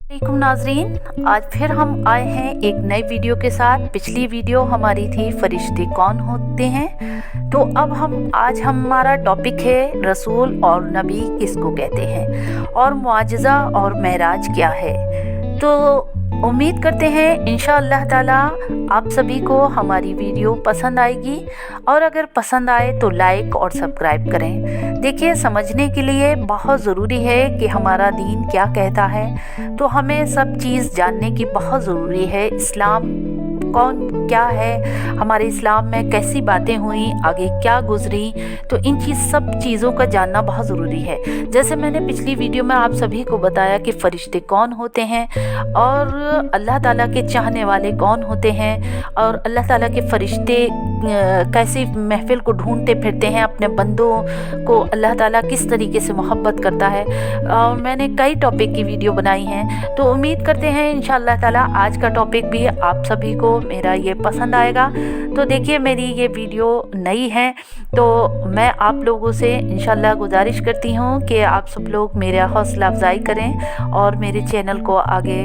वालेकुम नाजरीन, आज फिर हम आए हैं एक नई वीडियो के साथ। पिछली वीडियो हमारी थी फरिश्ते कौन होते हैं, तो अब आज हमारा टॉपिक है रसूल और नबी किसको कहते हैं और मुआजिज़ा और महराज क्या है। तो उम्मीद करते हैं इंशाअल्लाह ताला आप सभी को हमारी वीडियो पसंद आएगी, और अगर पसंद आए तो लाइक और सब्सक्राइब करें। देखिए, समझने के लिए बहुत ज़रूरी है कि हमारा दीन क्या कहता है, तो हमें सब चीज़ जानने की बहुत ज़रूरी है। इस्लाम कौन क्या है, हमारे इस्लाम में कैसी बातें हुई, आगे क्या गुजरी, तो इन सब चीज़ों का जानना बहुत ज़रूरी है। जैसे मैंने पिछली वीडियो में आप सभी को बताया कि फ़रिश्ते कौन होते हैं और अल्लाह ताला के चाहने वाले कौन होते हैं, और अल्लाह ताला के फ़रिश्ते कैसे महफिल को ढूंढते फिरते हैं, अपने बंदों को अल्लाह ताला किस तरीके से मोहब्बत करता है। और मैंने कई टॉपिक की वीडियो बनाई हैं, तो उम्मीद करते हैं इंशाअल्लाह ताला आज का टॉपिक भी आप सभी को मेरा ये पसंद आएगा। तो देखिए, मेरी ये वीडियो नई है, तो मैं आप लोगों से इंशाअल्लाह गुजारिश करती हूँ कि आप सब लोग मेरा हौसला अफजाई करें और मेरे चैनल को आगे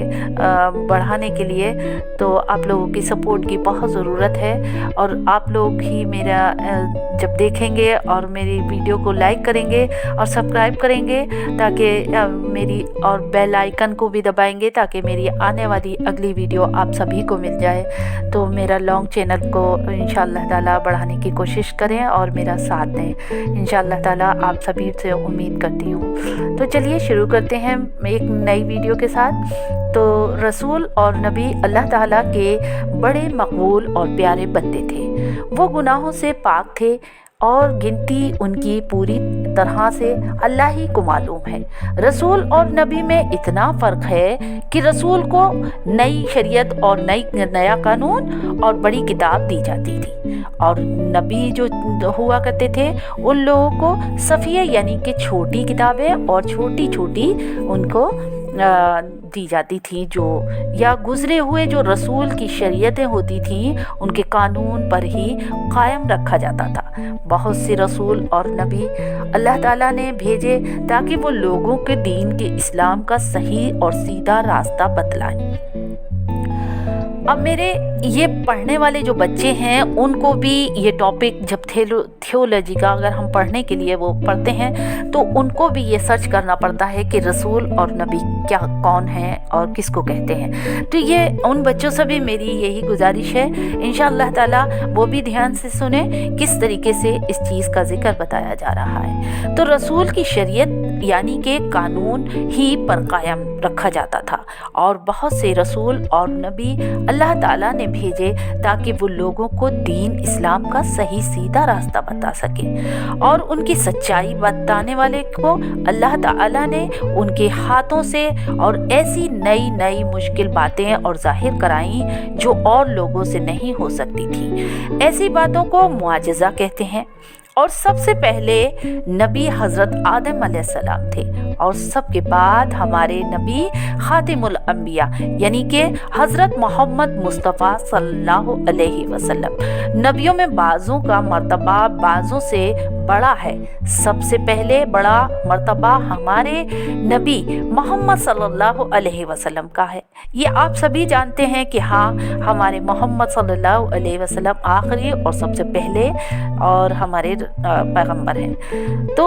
बढ़ाने के लिए तो आप लोगों की सपोर्ट की बहुत ज़रूरत है। और आप लोग ही मेरा जब देखेंगे और मेरी वीडियो को लाइक करेंगे और सब्सक्राइब करेंगे, ताकि मेरी और बेल आइकन को भी दबाएंगे ताकि मेरी आने वाली अगली वीडियो आप सभी को मिल जाए, तो मेरा लॉन्ग चैनल को इंशाअल्लाह ताला बढ़ाने की कोशिश करें और मेरा साथ दें। इंशाअल्लाह ताला आप सभी से उम्मीद करती हूँ। तो चलिए शुरू करते हैं एक नई वीडियो के साथ। तो रसूल और नबी अल्लाह ताला के बड़े मकबूल और प्यारे बंदे थे। वो गुनाहों से पाक थे और गिनती उनकी पूरी तरह से अल्लाह ही को मालूम है। रसूल और नबी में इतना फ़र्क है कि रसूल को नई शरीयत और नया कानून और बड़ी किताब दी जाती थी, और नबी जो हुआ करते थे उन लोगों को सफ़िया यानी कि छोटी किताबें और छोटी छोटी उनको दी जाती थी, जो या गुज़रे हुए जो रसूल की शरीयतें होती थी उनके कानून पर ही कायम रखा जाता था। बहुत से रसूल और नबी अल्लाह ताला ने भेजे ताकि वो लोगों के दीन के इस्लाम का सही और सीधा रास्ता बतलाएं। अब मेरे ये पढ़ने वाले जो बच्चे हैं उनको भी ये टॉपिक जब थियोलॉजी का अगर हम पढ़ने के लिए वो पढ़ते हैं, तो उनको भी ये सर्च करना पड़ता है कि रसूल और नबी क्या कौन है और किसको कहते हैं। तो ये उन बच्चों से भी मेरी यही गुजारिश है, इंशाअल्लाह ताला वो भी ध्यान से सुने किस तरीके से इस चीज़ का जिक्र बताया जा रहा है। तो रसूल की शरीयत यानी कि कानून ही पर कायम रखा जाता था, और बहुत से रसूल और नबी अल्लाह ताला ने भेजे ताकि वो लोगों को दीन इस्लाम का सही सीधा रास्ता बता सके, और उनकी सच्चाई बताने वाले को अल्लाह ताला ने उनके हाथों से और ऐसी नई नई मुश्किल बातें और जाहिर कराई जो और लोगों से नहीं हो सकती थी। ऐसी बातों को मुआजिज़ा कहते हैं। और सबसे पहले नबी हज़रत आदम अलैहिस्सलाम थे, और सबके बाद हमारे नबी खातिमुल अंबिया यानी कि हज़रत मोहम्मद मुस्तफ़ा सल्लल्लाहु अलैहि वसल्लम। नबियों में बाज़ों का मर्तबा बाज़ों से बड़ा है। सबसे पहले बड़ा मर्तबा हमारे नबी मोहम्मद सल्लल्लाहु अलैहि वसल्लम का है। ये आप सभी जानते हैं कि हाँ, हमारे मोहम्मद सल्लल्लाहु अलैहि वसल्लम आखिरी और सबसे पहले और हमारे पैगंबर हैं। तो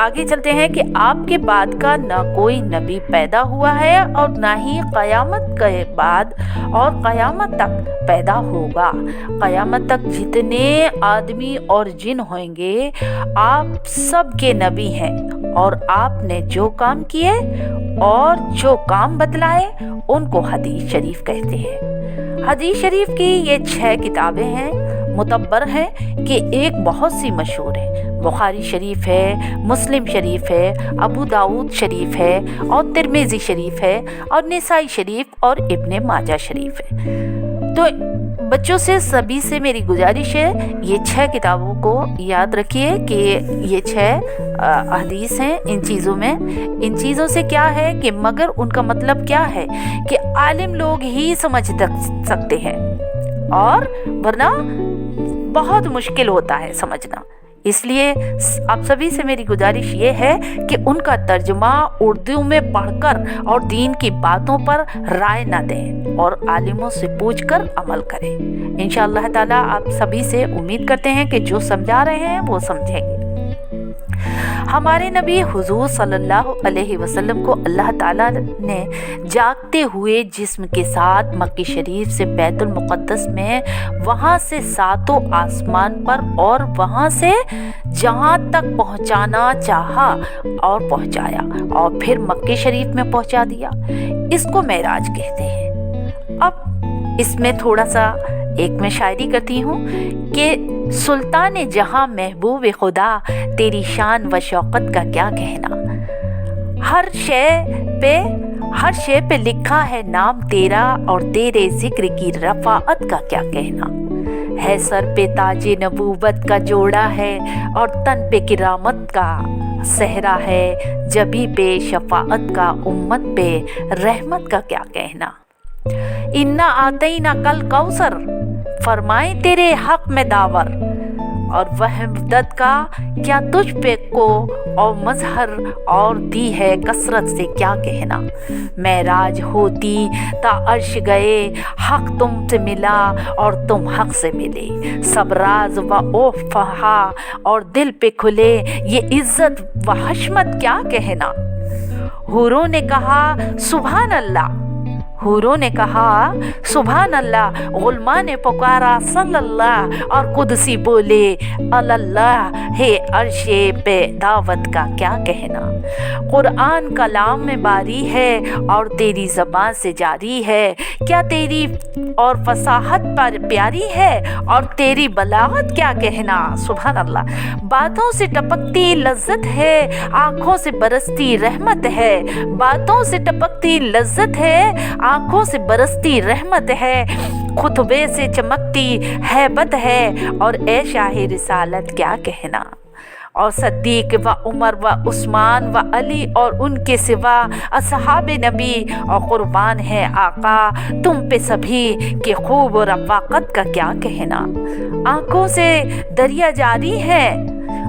आगे चलते हैं कि आपके बाद का न कोई नबी पैदा हुआ है और ना ही क़यामत के बाद और क़यामत तक पैदा होगा। क़यामत तक जितने आदमी और जिन होंगे आप सब के नबी हैं, और आपने जो काम किए और जो काम बतलाए उनको हदीस शरीफ कहते हैं। हदीस शरीफ की ये 6 किताबें हैं, मुतब्बर हैं कि एक बहुत सी मशहूर है। बुखारी शरीफ है, मुस्लिम शरीफ है, अबू दाऊद शरीफ है, और तिरमिज़ी शरीफ है, और निसाई शरीफ और इब्ने माजा शरीफ है। तो बच्चों से सभी से मेरी गुजारिश है, ये 6 किताबों को याद रखिए कि ये 6 हदीस हैं। इन चीज़ों से क्या है कि मगर उनका मतलब क्या है कि आलिम लोग ही समझ सकते हैं, और वरना बहुत मुश्किल होता है समझना। इसलिए आप सभी से मेरी गुजारिश ये है कि उनका तर्जुमा उर्दू में पढ़कर और दीन की बातों पर राय न दें और आलिमों से पूछकर अमल करें। इंशाअल्लाह ताला आप सभी से उम्मीद करते हैं कि जो समझा रहे हैं वो समझेंगे। हमारे नबी हुजूर सल्लल्लाहु अलैहि वसल्लम को अल्लाह ताला ने जागते हुए जिस्म के साथ मक्की शरीफ से बैतुल मुक़द्दस में, वहाँ से सातों आसमान पर और वहाँ से जहाँ तक पहुँचाना चाहा और पहुँचाया और फिर मक्की शरीफ में पहुँचा दिया। इसको मेराज कहते हैं। अब इसमें थोड़ा सा एक मैं शायरी करती हूँ कि सुल्तान जहाँ महबूब खुदा, तेरी शान व शौकत का क्या कहना। हर शे पे लिखा है नाम तेरा और तेरे जिक्र की रफ़ाअत का क्या कहना। है सर पे ताजे नबूवत का जोड़ा है और तन पे किरामत का सहरा है। जबी पे शफाअत का उम्मत पे रहमत का क्या कहना। इन्ना आतईना कल कौसर, फरमाए तेरे हक में दावर। और वहदत का क्या तुझ पे को और मजहर और दी है कसरत से क्या कहना। मेराज होती ता अर्श गए, हक तुमसे मिला और तुम हक से मिले। सब राज व ओफहा और दिल पे खुले, ये इज्जत व हशमत क्या कहना। हुरों ने कहा सुभान अल्लाह, हुरों ने कहा सुभान अल्लाह। गुलमा ने पुकारा सल्लल्लाह और कुदसी बोले अल्लाह। हे अर्शे पे दावत का क्या कहना। कुरान कलाम में बारी है और तेरी ज़बान से जारी है। क्या तेरी और फसाहत पर प्यारी है और तेरी बलागत क्या कहना। सुभान अल्लाह। बातों से टपकती लज्जत है, आँखों से बरसती रहमत है। बातों से टपकती लज्जत है, आँखों से बरसती रहमत है। खुतबे से चमकती हैबत है और ए शाह रिसालत क्या कहना। और सद्दीक व उमर व उस्मान व अली और उनके सिवा असहाब नबी और कुर्बान है आका तुम पे सभी के खूब रफ़ाक़त का क्या कहना। आँखों से दरिया जारी है,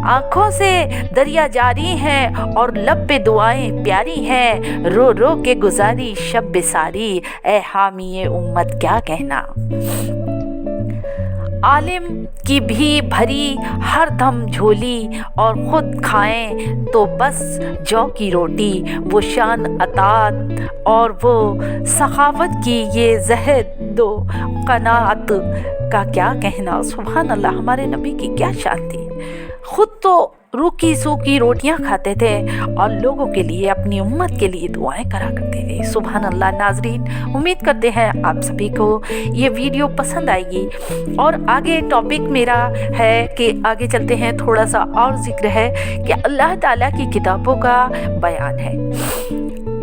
आँखों से दरिया जारी है और लब पे दुआएं प्यारी हैं। रो रो के गुजारी शब सारी, ए हामी उम्मत क्या कहना। आलिम की भी भरी हर दम झोली और ख़ुद खाएं तो बस जौ की रोटी। वो शान अतात और वो सखावत की ये ज़हद दो कनात का क्या कहना। सुभान अल्लाह। हमारे नबी की क्या शान थी। ख़ुद तो रूखी सूखी रोटियां खाते थे और लोगों के लिए, अपनी उम्मत के लिए दुआएं करा करते थे। सुभान अल्लाह। नाज़रीन, उम्मीद करते हैं आप सभी को ये वीडियो पसंद आएगी। और आगे टॉपिक मेरा है कि आगे चलते हैं, थोड़ा सा और जिक्र है कि अल्लाह ताला की किताबों का बयान है।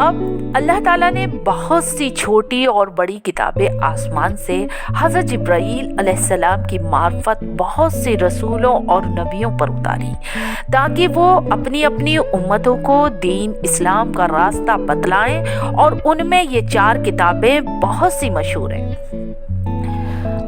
अब अल्लाह ताला ने बहुत सी छोटी और बड़ी किताबें आसमान से हज़रत जिब्राईल अलैहिस्सलाम की मार्फत बहुत से रसूलों और नबियों पर उतारी ताकि वो अपनी अपनी उम्मतों को दीन इस्लाम का रास्ता बतलाएं। और उनमें ये 4 किताबें बहुत सी मशहूर हैं।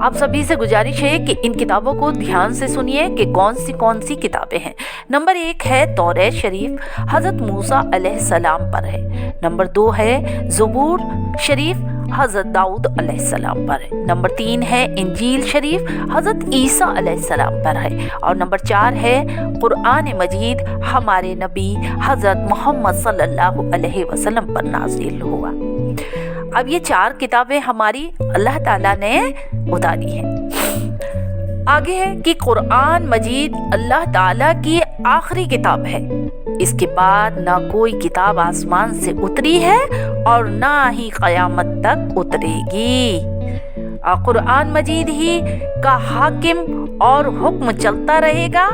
आप सभी से गुजारिश है कि इन किताबों को ध्यान से सुनिए कि कौन सी किताबें हैं। नंबर 1 है तौरात शरीफ, हज़रत मूसा अलैहिस्सलाम पर है। नंबर 2 है ज़बूर शरीफ, हज़रत दाऊद अलैहिस्सलाम पर है। नंबर 3 है इंजील शरीफ, हज़रत ईसा अलैहिस्सलाम पर है। और नंबर 4 है कुरान मजीद, हमारे नबी हज़रत मोहम्मद सल्लल्लाहु अलैहि वसल्लम पर नाज़िल हुआ। अब ये 4 किताबें हमारी अल्लाह ताला ने उतारी हैं। आगे है कि कुरान मजीद अल्लाह ताला की आखिरी किताब है। इसके बाद ना कोई किताब आसमान से उतरी है और ना ही क़यामत तक उतरेगी। कुरान मजीद ही का हाकिम और हुक्म चलता रहेगा।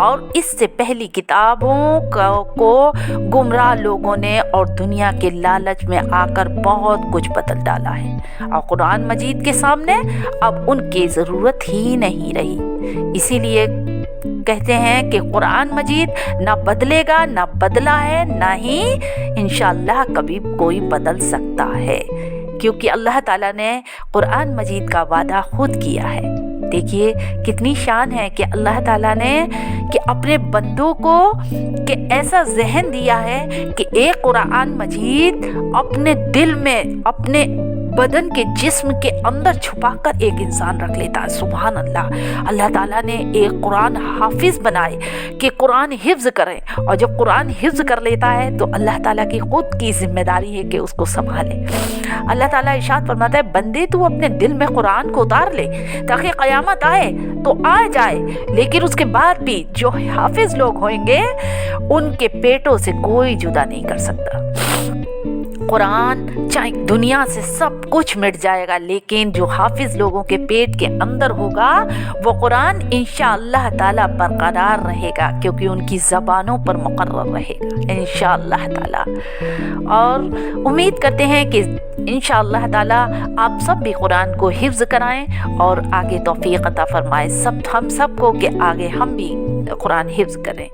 और इससे पहली किताबों को गुमराह लोगों ने और दुनिया के लालच में आकर बहुत कुछ बदल डाला है और कुरान मजीद के सामने अब उनकी ज़रूरत ही नहीं रही। इसीलिए कहते हैं कि कुरान मजीद ना बदलेगा, ना बदला है, ना ही इंशाअल्लाह कभी कोई बदल सकता है, क्योंकि अल्लाह ताला ने कुरान मजीद का वादा खुद किया है। देखिए कितनी शान है कि अल्लाह ताला ने कि अपने बंदों को कि ऐसा ज़हन दिया है कि एक कुरान मजीद अपने दिल में, अपने बदन के जिस्म के अंदर छुपाकर एक इंसान रख लेता है। सुभान अल्लाह। अल्लाह ताला ने एक कुरान हाफिज बनाए कि कुरान हिफ्ज करें, और जब कुरान हिफ्ज कर लेता है तो अल्लाह ताला की खुद की जिम्मेदारी है कि उसको संभाले। अल्लाह ताला इरशाद फरमाता है, बंदे तू अपने दिल में कुरान को उतार ले ताकि क़यामत आए तो आ जाए, लेकिन उसके बाद भी जो हाफिज लोग होंगे उनके पेटों से कोई जुदा नहीं कर सकता। कुरान चाहे दुनिया से सब कुछ मिट जाएगा, लेकिन जो हाफिज लोगों के पेट के अंदर होगा वो कुरान इंशाअल्लाह ताला बरकरार रहेगा, क्योंकि उनकी ज़बानों पर मुकर्रर रहेगा इंशाअल्लाह ताला। और उम्मीद करते हैं कि इंशाअल्लाह ताला आप सब भी कुरान को हिफ्ज़ कराएं और आगे तौफीक अता फरमाए हम सबको कि आगे हम भी कुरान हिफ्ज़ करें।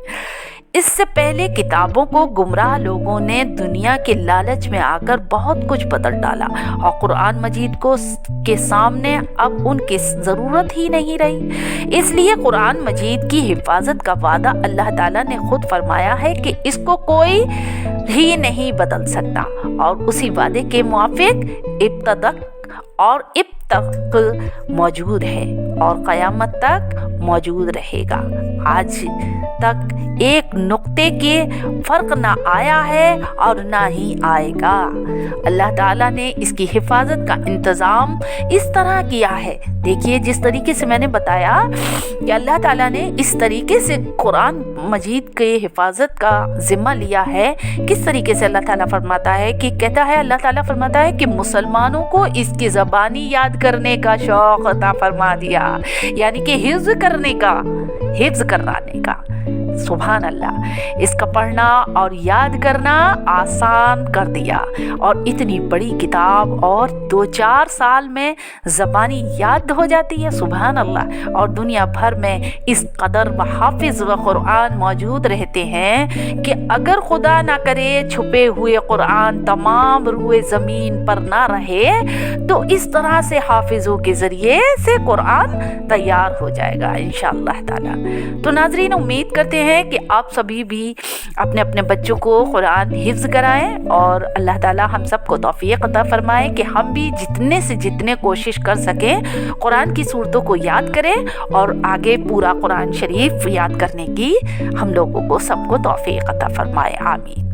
इससे पहले किताबों को गुमराह लोगों ने दुनिया के लालच में आकर बहुत कुछ बदल डाला, और कुरान मजीद को के सामने अब उनकी ज़रूरत ही नहीं रही। इसलिए कुरान मजीद की हिफाजत का वादा अल्लाह ताला ने खुद फरमाया है कि इसको कोई ही नहीं बदल सकता, और उसी वादे के मुआफिक इब्तदक और अब तक मौजूद है और क़यामत तक मौजूद रहेगा। आज तक एक नुक्ते के फ़र्क ना आया है और ना ही आएगा। अल्लाह ताला ने इसकी हिफाजत का इंतज़ाम इस तरह किया है। देखिए जिस तरीके से मैंने बताया कि अल्लाह ताला ने इस तरीके से कुरान मजीद के हिफाजत का ज़िम्मा लिया है। किस तरीके से अल्लाह ताला फरमाता है कि कहता है, अल्लाह ताला फरमाता है कि मुसलमानों को इसकी ज़बानी याद करने का शौक़ अता फरमा दिया, यानी कि हिफ्ज़ कराने का। सुभान अल्लाह। इसका पढ़ना और याद करना आसान कर दिया, और इतनी बड़ी किताब और 2-4 साल में ज़बानी याद हो जाती है। सुभान अल्लाह। और दुनिया भर में इस कदर व हाफिज़ व कुरान मौजूद रहते हैं कि अगर खुदा ना करे छुपे हुए कुरान तमाम रुए ज़मीन पर ना रहे तो इस तरह से हाफिज़ों के ज़रिए से कुरान तैयार हो जाएगा इंशाअल्लाह ताला। तो नाज़रीन, उम्मीद करते हैं कि आप सभी भी अपने अपने बच्चों को कुरान हिफ्ज़ कराएं, और अल्लाह ताला हम सबको तौफीक अता फरमाए कि हम भी जितने से जितने कोशिश कर सकें कुरान की सूरतों को याद करें, और आगे पूरा कुरान शरीफ याद करने की हम लोगों को सबको तौफीक अता फरमाए। आमीन।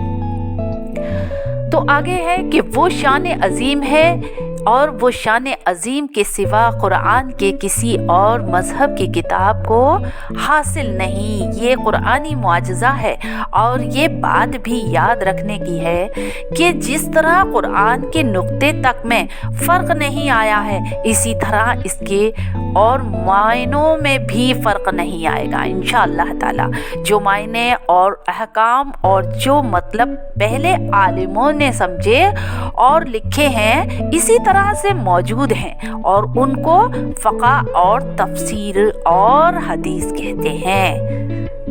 तो आगे है कि वो शान अज़ीम है, और वो शान अज़ीम के सिवा कुरान के किसी और मज़हब की किताब को हासिल नहीं। ये कुरानी मुआजिज़ा है, और ये बात भी याद रखने की है कि जिस तरह कुरान के नुक्ते तक में फ़र्क नहीं आया है, इसी तरह इसके और मायनों में भी फ़र्क नहीं आएगा इंशाअल्लाह ताला। जो मायने और अहकाम और जो मतलब पहले आलिमों ने समझे और लिखे हैं इसी तरह से मौजूद हैं, और उनको फ़क़ा और तफसीर और हदीस कहते हैं।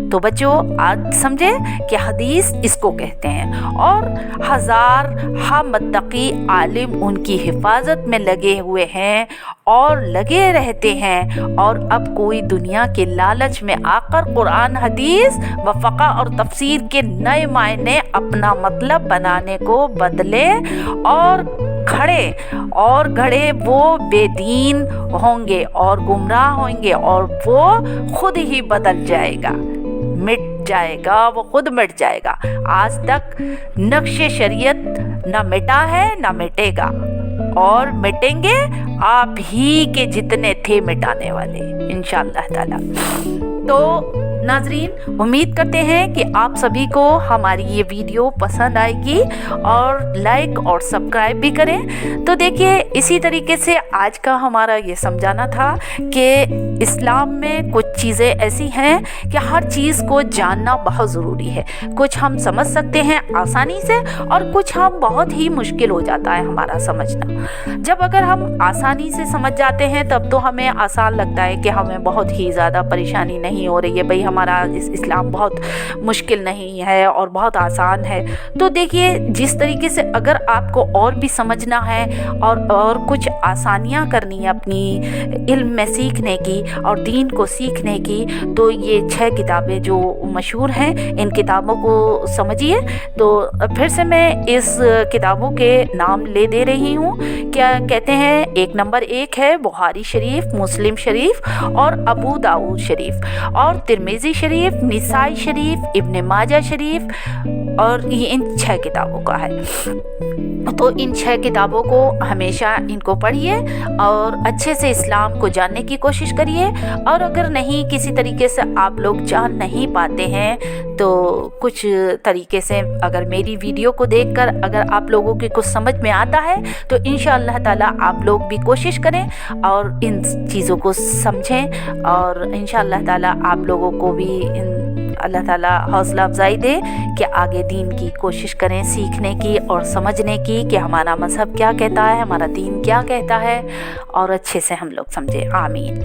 तो बच्चों, आज समझे कि हदीस इसको कहते हैं, और हज़ार मुत्तकी आलिम उनकी हिफाजत में लगे हुए हैं और लगे रहते हैं। और अब कोई दुनिया के लालच में आकर कुरान हदीस व फ़क़ा और तफसीर के नए मायने अपना मतलब बनाने को बदले और घड़े वो बेदीन होंगे और गुमराह होंगे, और वो खुद ही बदल जाएगा, मिट जाएगा, वो खुद मिट जाएगा। आज तक नक्शे शरीयत न मिटा है न मिटेगा, और मिटेंगे आप ही के जितने थे मिटाने वाले इंशाअल्लाह ताला। तो नाज़रीन, उम्मीद करते हैं कि आप सभी को हमारी ये वीडियो पसंद आएगी, और लाइक और सब्सक्राइब भी करें। तो देखिए, इसी तरीके से आज का हमारा ये समझाना था कि इस्लाम में कुछ चीज़ें ऐसी हैं कि हर चीज़ को जानना बहुत ज़रूरी है। कुछ हम समझ सकते हैं आसानी से, और कुछ हम बहुत ही मुश्किल हो जाता है हमारा समझना। जब अगर हम आसानी से समझ जाते हैं तब तो हमें आसान लगता है कि हमें बहुत ही ज़्यादा परेशानी नहीं हो रही है, भाई हमारा इस्लाम बहुत मुश्किल नहीं है और बहुत आसान है। तो देखिए, जिस तरीके से अगर आपको और भी समझना है और कुछ आसानियाँ करनी है अपनी इल्म में सीखने की और दीन को सीखने की, तो ये 6 किताबें जो मशहूर हैं इन किताबों को समझिए। तो फिर से मैं इस किताबों के नाम ले दे रही हूँ। क्या कहते हैं, एक नंबर 1 है बुखारी शरीफ, मुस्लिम शरीफ और अबू दाऊद शरीफ और तिरमिज़ी शरीफ, निसाई शरीफ, इब्न माजा शरीफ, और ये इन 6 किताबों का है। तो इन 6 किताबों को हमेशा इनको पढ़िए और अच्छे से इस्लाम को जानने की कोशिश करिए। और अगर नहीं, किसी तरीके से आप लोग जान नहीं पाते हैं, तो कुछ तरीके से अगर मेरी वीडियो को देखकर अगर आप लोगों के कुछ समझ में आता है, तो इंशाअल्लाह ताला आप लोग भी कोशिश करें और इन चीज़ों को समझें, और इंशाअल्लाह ताला आप लोगों को भी अल्लाह ताला हौसला अफजाई दे कि आगे दीन की कोशिश करें सीखने की और समझने की कि हमारा मज़हब क्या कहता है, हमारा दीन क्या कहता है, और अच्छे से हम लोग समझें। आमीन।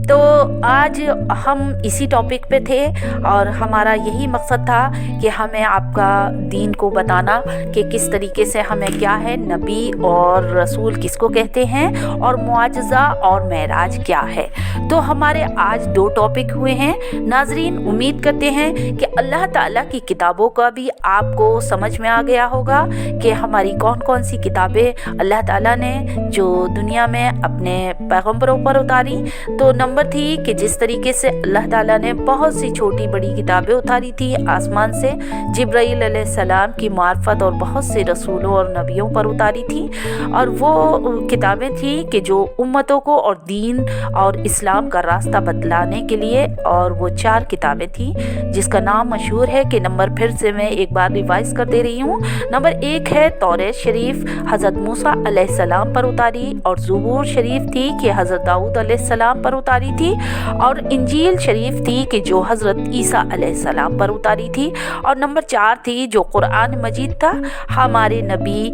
तो आज हम इसी टॉपिक पे थे और हमारा यही मकसद था कि हमें आपका दीन को बताना कि किस तरीके से हमें क्या है, नबी और रसूल किसको कहते हैं, और मुआजिज़ा और मेराज क्या है। तो हमारे आज 2 टॉपिक हुए हैं। नाजरीन, उम्मीद करते हैं कि अल्लाह ताला की किताबों का भी आपको समझ में आ गया होगा कि हमारी कौन कौन सी किताबें अल्लाह ताला ने जो दुनिया में अपने पैगंबरों पर उतारी। तो नंबर थी कि जिस तरीके से अल्लाह ताला ने बहुत सी छोटी बड़ी किताबें उतारी थी आसमान से, जिब्राईल अलैहिस्सलाम की मार्फत और बहुत से रसूलों और नबियों पर उतारी थी, और वो किताबें थी कि जो उम्मतों को और दीन और इस्लाम का रास्ता बतलाने के लिए, और वो 4 किताबें थी जिसका नाम मशहूर है कि नंबर फिर से मैं एक बार रिवाइज कर दे रही हूँ। नंबर 1 है तौरेत शरीफ, हज़रत मूसा अलैहिस्सलाम पर उतारी, और ज़बूर शरीफ थी कि हज़रत दाऊद अलैहिस्सलाम पर उतारी थी, और इंजील शरीफ थी कि जो हज़रत ईसा अलैहिस्सलाम पर उतारी थी, और नंबर 4 थी जो कुरान मजीद था, हमारे नबी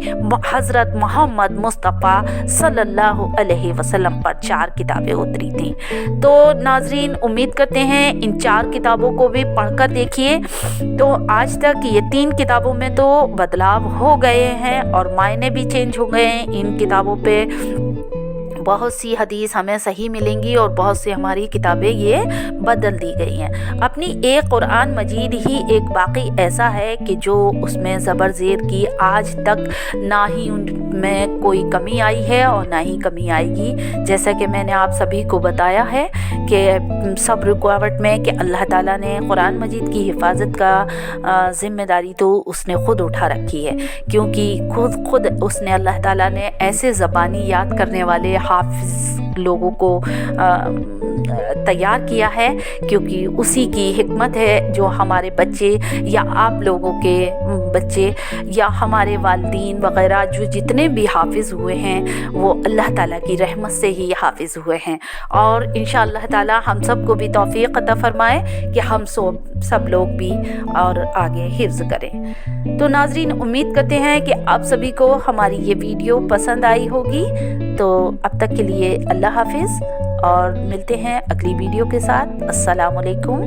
हज़रत मोहम्मद मुस्तफ़ा सल्लल्लाहु अलैहि वसल्लम पर 4 किताबें उतरी थी। तो नाजरीन, उम्मीद करते हैं इन 4 किताबों को भी पढ़कर देखिए। तो आज तक ये 3 किताबों में तो बदलाव हो गए हैं और मायने भी चेंज हो गए हैं। इन किताबों पे बहुत सी हदीस हमें सही मिलेंगी और बहुत सी हमारी किताबें ये बदल दी गई हैं। अपनी एक कुरान मजीद ही एक बाकी ऐसा है कि जो उसमें ज़बर ज़ेर की आज तक ना ही उनमें कोई कमी आई है और ना ही कमी आएगी। जैसा कि मैंने आप सभी को बताया है कि सब रुकावट में कि अल्लाह ताला ने कुरान मजीद की हिफाजत का ज़िम्मेदारी तो उसने ख़ुद उठा रखी है, क्योंकि खुद उसने अल्लाह ताला ने ऐसे ज़बानी याद करने वाले हाफिज़ लोगों को तैयार किया है, क्योंकि उसी की हिकमत है जो हमारे बच्चे या आप लोगों के बच्चे या हमारे वालिदैन वग़ैरह जो जितने भी हाफिज़ हुए हैं वो अल्लाह ताला की रहमत से ही हाफिज़ हुए हैं। और इंशाअल्लाह ताला हम सब को भी तौफ़ीक़ अता फ़रमाए कि हम सब लोग भी और आगे हिफ्ज़ करें। तो नाज़रीन, उम्मीद करते हैं कि आप सभी को हमारी ये वीडियो पसंद आई होगी। तो अब तक के लिए अल्लाह हाफिज़, और मिलते हैं अगली वीडियो के साथ। अस्सलाम वालेकुम।